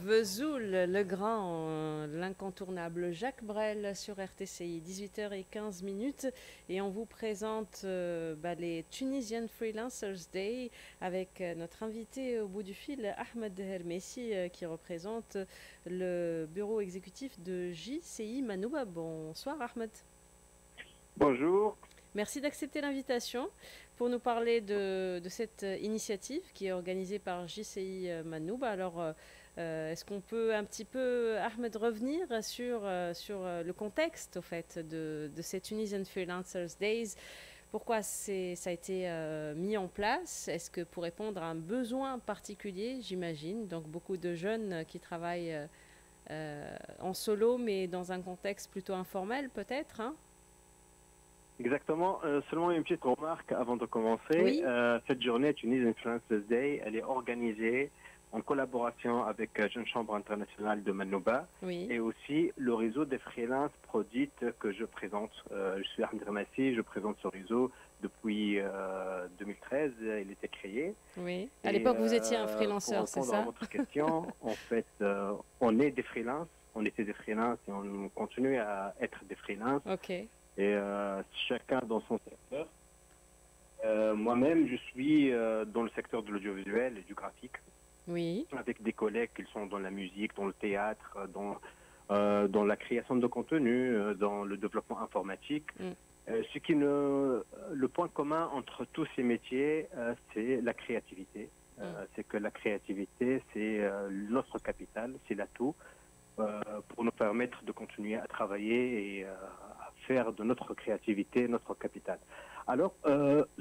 Vesoul, le grand, l'incontournable Jacques Brel sur RTCI, 18h15 et on vous présente les Tunisian Freelancers Day avec notre invité au bout du fil, Ahmed Hermessi, qui représente le bureau exécutif de JCI Manouba. Bonsoir Ahmed. Bonjour. Merci d'accepter l'invitation pour nous parler de cette initiative qui est organisée par JCI Manouba. Alors, est-ce qu'on peut un petit peu, Ahmed, revenir sur le contexte au fait, de ces Tunisian Freelancers Days? Pourquoi ça a été mis en place? Est-ce que pour répondre à un besoin particulier, j'imagine, donc beaucoup de jeunes qui travaillent en solo, mais dans un contexte plutôt informel peut-être, hein? Exactement. Seulement une petite remarque avant de commencer. Oui. Cette journée Tunisian Freelancers Day, elle est organisée en collaboration avec Jeune Chambre internationale de Manouba Oui. et aussi le réseau des freelances Prodit que je présente. Je suis Ahmed Ramassi, je présente ce réseau depuis 2013. Il était créé. Oui. À l'époque, vous étiez un freelanceur, c'est pour répondre à ça? votre question, en fait, on est des freelances. On était des freelances et on continue à être des freelances. Ok. Et chacun dans son secteur. Moi-même, je suis dans le secteur de l'audiovisuel et du graphique, Oui. avec des collègues qui sont dans la musique, dans le théâtre, dans la création de contenu, dans le développement informatique. Mm. Le point commun entre tous ces métiers, c'est la créativité. C'est que la créativité, c'est notre capital, c'est l'atout pour nous permettre de continuer à travailler et à faire de notre créativité notre capital. Alors,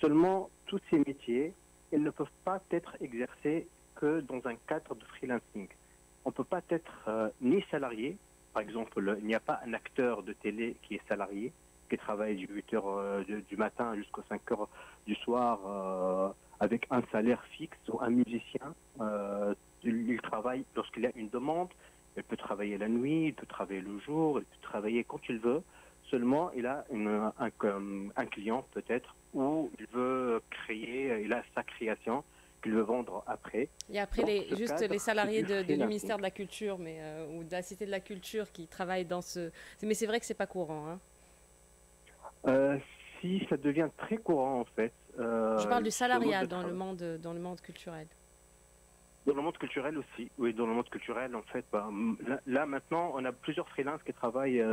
seulement tous ces métiers, ils ne peuvent pas être exercés que dans un cadre de freelancing. On ne peut pas être ni salarié, par exemple, il n'y a pas un acteur de télé qui est salarié, qui travaille du 8h du matin jusqu'aux 5h du soir avec un salaire fixe, ou un musicien, il travaille lorsqu'il y a une demande. Il peut travailler la nuit, il peut travailler le jour, il peut travailler quand il veut. Seulement, il a un client peut-être où il veut créer, il a sa création qu'il veut vendre après. Il y a après les salariés du ministère de la Culture ou de la Cité de la Culture qui travaillent dans ce... Mais c'est vrai que c'est pas courant. Hein. Si ça devient très courant en fait. Je parle du salariat dans le monde culturel. Dans le monde culturel aussi, oui, dans le monde culturel, en fait, là maintenant, on a plusieurs freelances qui travaillent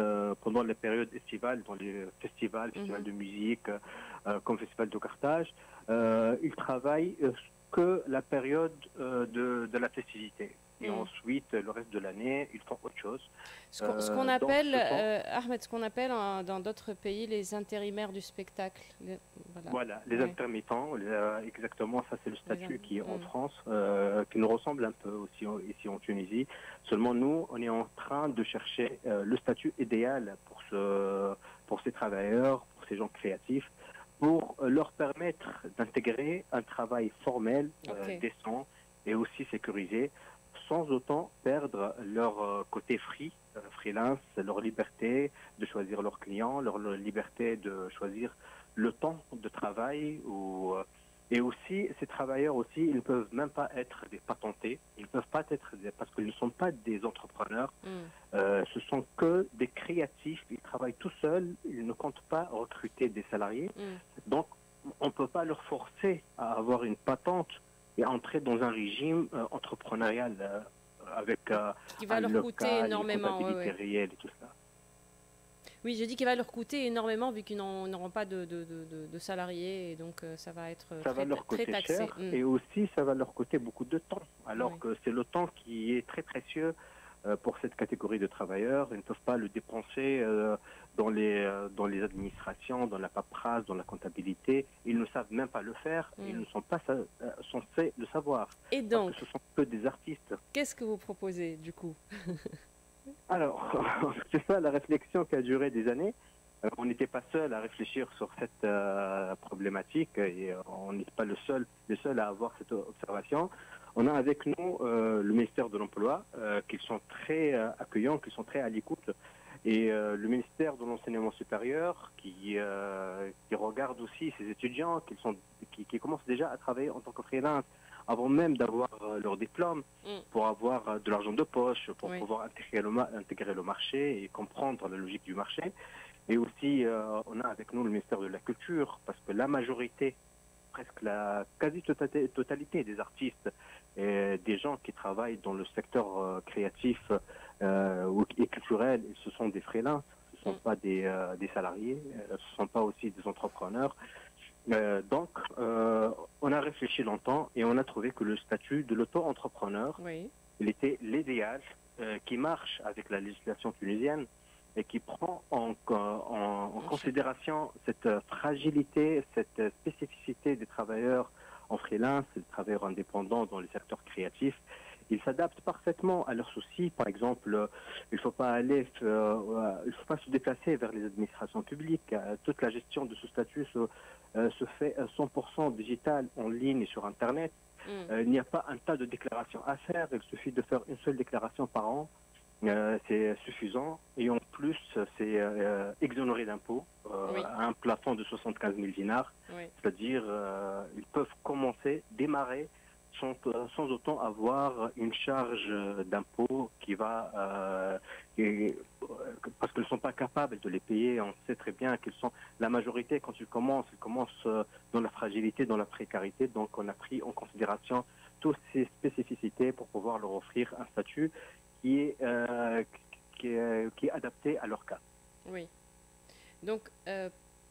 pendant les périodes estivales, dans les festivals, festivals de musique, comme Festival de Carthage. Ils travaillent que la période de la festivité. Et ensuite, le reste de l'année, ils font autre chose. Ce qu'on appelle, Ahmed, ce qu'on appelle dans d'autres pays les intérimaires du spectacle. Voilà, les intermittents, exactement, ça c'est le statut qui est en France, qui nous ressemble un peu aussi ici en Tunisie. Seulement nous, on est en train de chercher le statut idéal pour ces travailleurs, pour ces gens créatifs, pour leur permettre d'intégrer un travail formel, décent et aussi sécurisé, sans autant perdre leur côté freelance, leur liberté de choisir leurs clients, leur liberté de choisir le temps de travail. Et aussi, ces travailleurs aussi, ils ne peuvent même pas être des patentés, ils ne peuvent pas être parce qu'ils ne sont pas des entrepreneurs, ce sont que des créatifs, ils travaillent tout seuls, ils ne comptent pas recruter des salariés. Donc, on ne peut pas leur forcer à avoir une patente et entrer dans un régime entrepreneurial avec qui va leur coûter énormément, réelle et tout ça. Oui, je dis qu'il va leur coûter énormément vu qu'ils n'auront pas de salariés et donc ça va être très taxé. Cher, et aussi ça va leur coûter beaucoup de temps, alors que c'est le temps qui est très précieux pour cette catégorie de travailleurs. Ils ne peuvent pas le dépenser dans les administrations, dans la paperasse, dans la comptabilité. Ils ne savent même pas le faire. Ils ne sont pas censés le savoir. Et donc, parce que ce sont que des artistes. Qu'est-ce que vous proposez du coup? Alors, c'est ça la réflexion qui a duré des années. On n'était pas seul à réfléchir sur cette problématique et on n'est pas les seuls à avoir cette observation. On a avec nous le ministère de l'Emploi, qui sont très accueillants, qui sont très à l'écoute, et le ministère de l'Enseignement supérieur qui regarde aussi ces étudiants qui commencent déjà à travailler en tant que freelance avant même d'avoir leur diplôme, pour avoir de l'argent de poche, pour pouvoir intégrer le marché et comprendre la logique du marché. Et aussi, on a avec nous le ministère de la Culture, parce que la majorité, presque la quasi-totalité des artistes et des gens qui travaillent dans le secteur créatif et culturel, ce sont des freelances, ce ne sont pas des salariés, ce ne sont pas aussi des entrepreneurs. Donc, on a réfléchi longtemps et on a trouvé que le statut de l'auto-entrepreneur, il était l'idéal qui marche avec la législation tunisienne et qui prend en considération cette fragilité, cette spécificité des travailleurs en freelance, des travailleurs indépendants dans les secteurs créatifs. Ils s'adaptent parfaitement à leurs soucis. Par exemple, il ne faut pas se déplacer vers les administrations publiques. Toute la gestion de ce statut se fait 100% digital, en ligne et sur Internet. Il n'y a pas un tas de déclarations à faire. Il suffit de faire une seule déclaration par an. C'est suffisant. Et en plus, c'est exonéré d'impôts à un plafond de 75 000 dinars. C'est-à-dire, ils peuvent démarrer sans autant avoir une charge d'impôt qui va parce qu'ils ne sont pas capables de les payer. On sait très bien qu'ils sont la majorité quand ils commencent dans la fragilité, dans la précarité. Donc on a pris en considération toutes ces spécificités pour pouvoir leur offrir un statut qui est adapté à leur cas. Oui. Donc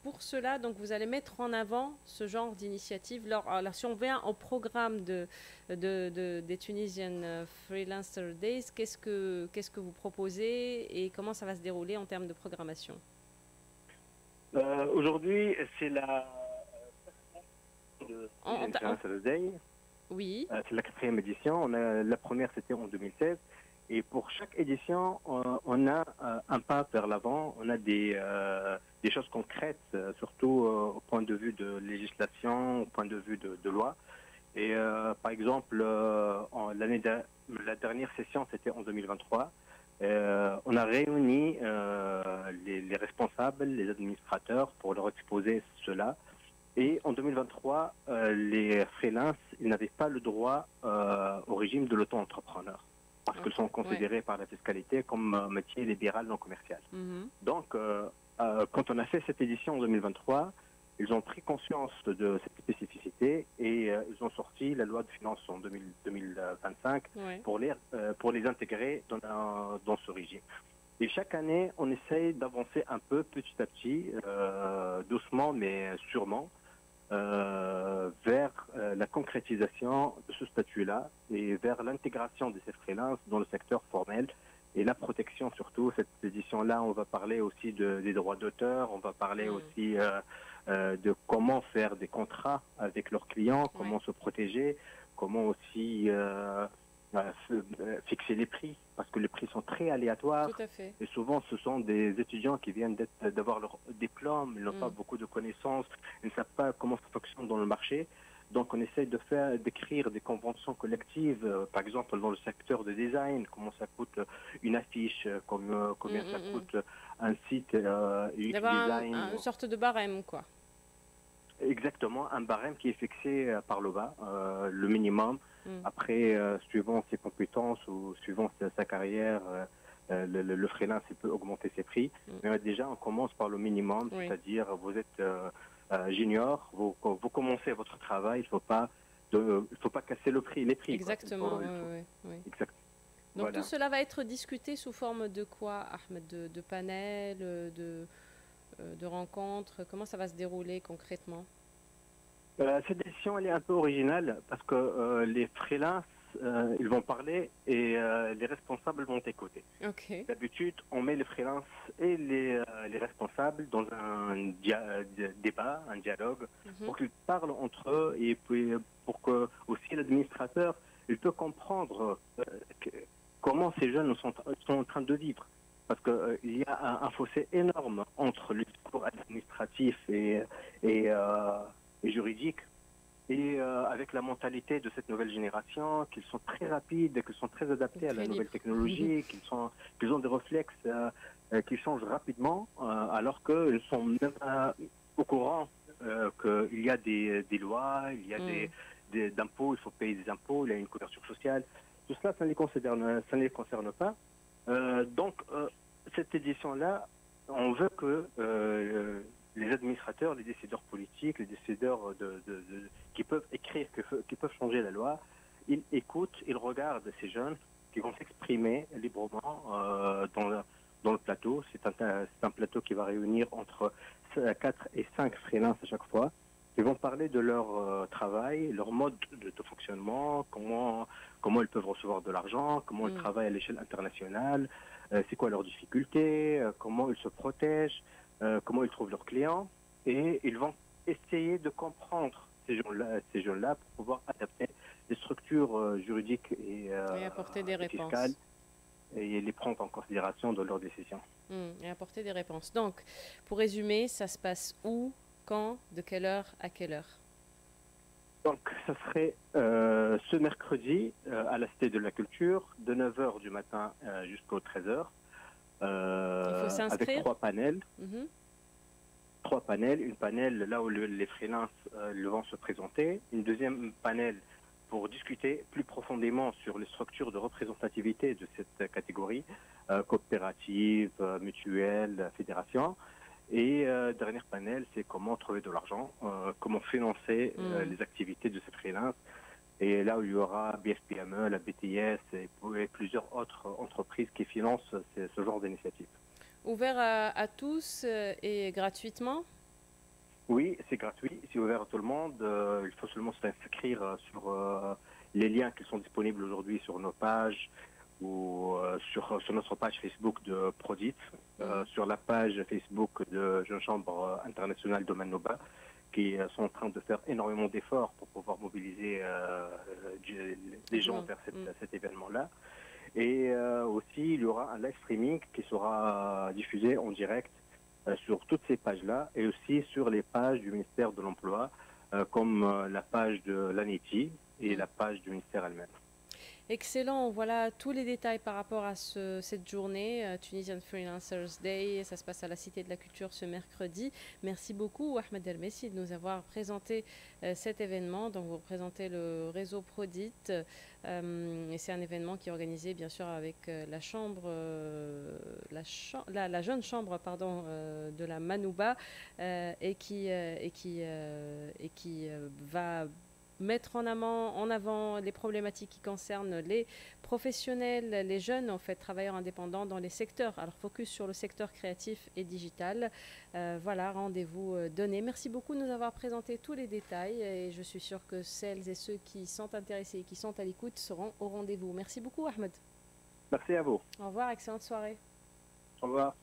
pour cela, donc, vous allez mettre en avant ce genre d'initiative. Alors, si on vient au programme des Tunisian Freelancer Days, qu'est-ce que vous proposez et comment ça va se dérouler en termes de programmation? Aujourd'hui, c'est la Freelancer Day. Oui. C'est la 4e édition. La première, c'était en 2016. Et pour chaque édition, on a un pas vers l'avant, on a des choses concrètes, surtout au point de vue de législation, au point de vue de loi. Et par exemple, la dernière session, c'était en 2023. On a réuni les responsables, les administrateurs, pour leur exposer cela. Et en 2023, les freelances, ils n'avaient pas le droit au régime de l'auto-entrepreneur, parce qu'ils sont considérés par la fiscalité comme métier libéral non commercial. Donc, quand on a fait cette édition en 2023, ils ont pris conscience de cette spécificité et ils ont sorti la loi de finances en 2025 pour les intégrer dans ce régime. Et chaque année, on essaye d'avancer un peu, petit à petit, doucement mais sûrement, vers la concrétisation de ce statut-là et vers l'intégration de ces freelances dans le secteur formel et la protection surtout. Cette édition-là, on va parler aussi des droits d'auteur, on va parler aussi de comment faire des contrats avec leurs clients, comment se protéger, comment aussi fixer les prix, parce que les prix sont très aléatoires. Tout à fait. Et souvent, ce sont des étudiants qui viennent d'avoir leur diplôme, ils n'ont pas beaucoup de connaissances, ils ne savent pas comment ça fonctionne dans le marché. Donc, on essaye d'écrire des conventions collectives, par exemple dans le secteur de design, comment ça coûte une affiche, combien ça coûte un site UX design. Une sorte de barème, quoi. Exactement, un barème qui est fixé par le bas, le minimum. Après, suivant ses compétences ou suivant sa carrière, le freelance il peut augmenter ses prix. Mais déjà, on commence par le minimum, c'est-à-dire vous êtes junior, vous commencez votre travail, il faut pas casser les prix. Exactement, oui. Exact. Donc tout cela va être discuté sous forme de quoi, Ahmed? De panels, de rencontres? Comment ça va se dérouler concrètement? Cette édition, elle est un peu originale parce que les freelances, ils vont parler et les responsables vont écouter. D'habitude, on met les freelances et les responsables dans un débat, un dialogue, pour qu'ils parlent entre eux et puis pour que aussi l'administrateur il peut comprendre comment ces jeunes sont en train de vivre. Parce qu'il y a un fossé énorme entre le discours administratif et juridique et avec la mentalité de cette nouvelle génération, qu'ils sont très rapides, qu'ils sont très adaptés à la nouvelle technologie, qu'ils ont des réflexes qui changent rapidement, alors qu'ils sont même au courant qu'il y a des lois, il y a d'impôts, il faut payer des impôts, il y a une couverture sociale. Tout cela, ça ne les concerne pas. Donc, cette édition-là, on veut que les administrateurs, les décideurs politiques, les décideurs qui peuvent écrire, qui peuvent changer la loi, ils écoutent, ils regardent ces jeunes qui vont s'exprimer librement dans le plateau. C'est un plateau qui va réunir entre 4 et 5 freelances à chaque fois. Ils vont parler de leur travail, leur mode de fonctionnement, comment ils peuvent recevoir de l'argent, comment ils travaillent à l'échelle internationale, c'est quoi leurs difficultés, comment ils se protègent, comment ils trouvent leurs clients. Et ils vont essayer de comprendre ces jeunes-là pour pouvoir adapter les structures juridiques et apporter des réponses. Fiscales et les prendre en considération dans leurs décisions. Et apporter des réponses. Donc, pour résumer, ça se passe où, quand, de quelle heure à quelle heure? Donc, ça serait ce mercredi à la Cité de la Culture, de 9h du matin jusqu'aux 13h. Il faut s'inscrire. Avec 3 panels. 3 panels. Une panel là où les freelances vont se présenter. Une deuxième panel pour discuter plus profondément sur les structures de représentativité de cette catégorie, coopérative, mutuelle, fédération. Et dernier panel, c'est comment trouver de l'argent, comment financer les activités de ces freelances. Et là où il y aura BFPME, la BTS et plusieurs autres entreprises qui financent ce genre d'initiative. Ouvert à tous et gratuitement? Oui, c'est gratuit, c'est ouvert à tout le monde. Il faut seulement s'inscrire sur les liens qui sont disponibles aujourd'hui sur nos pages ou sur notre page Facebook de Prodit, sur la page Facebook de Jeune Chambre Internationale de Manouba, qui sont en train de faire énormément d'efforts pour pouvoir mobiliser les gens vers cet événement-là. Et aussi, il y aura un live streaming qui sera diffusé en direct sur toutes ces pages-là et aussi sur les pages du ministère de l'Emploi, comme la page de l'ANETI et la page du ministère elle-même. Excellent, voilà tous les détails par rapport à cette journée, Tunisian Freelancers Day. Ça se passe à la Cité de la Culture ce mercredi. Merci beaucoup Ahmed El Messi de nous avoir présenté cet événement. Donc vous représentez le réseau Prodit et c'est un événement qui est organisé bien sûr avec la jeune chambre pardon, de la Manouba et qui va mettre en avant les problématiques qui concernent les professionnels, les jeunes, en fait, travailleurs indépendants dans les secteurs. Alors, focus sur le secteur créatif et digital. Voilà, rendez-vous donné. Merci beaucoup de nous avoir présenté tous les détails et je suis sûre que celles et ceux qui sont intéressés et qui sont à l'écoute seront au rendez-vous. Merci beaucoup, Ahmed. Merci à vous. Au revoir, excellente soirée. Au revoir.